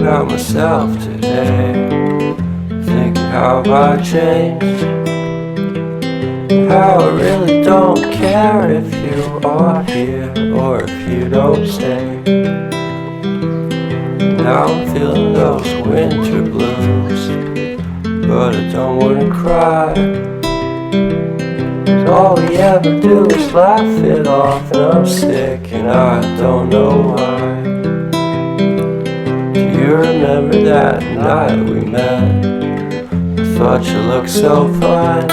about myself today, thinking how have I changed, how I really don't care if you are here or if you don't stay. Now I'm feeling those winter blues, but I don't wanna cry, 'cause all we ever do is laugh it off, and I'm sick and I don't know why. Do you remember that night we met? I thought you looked so fine.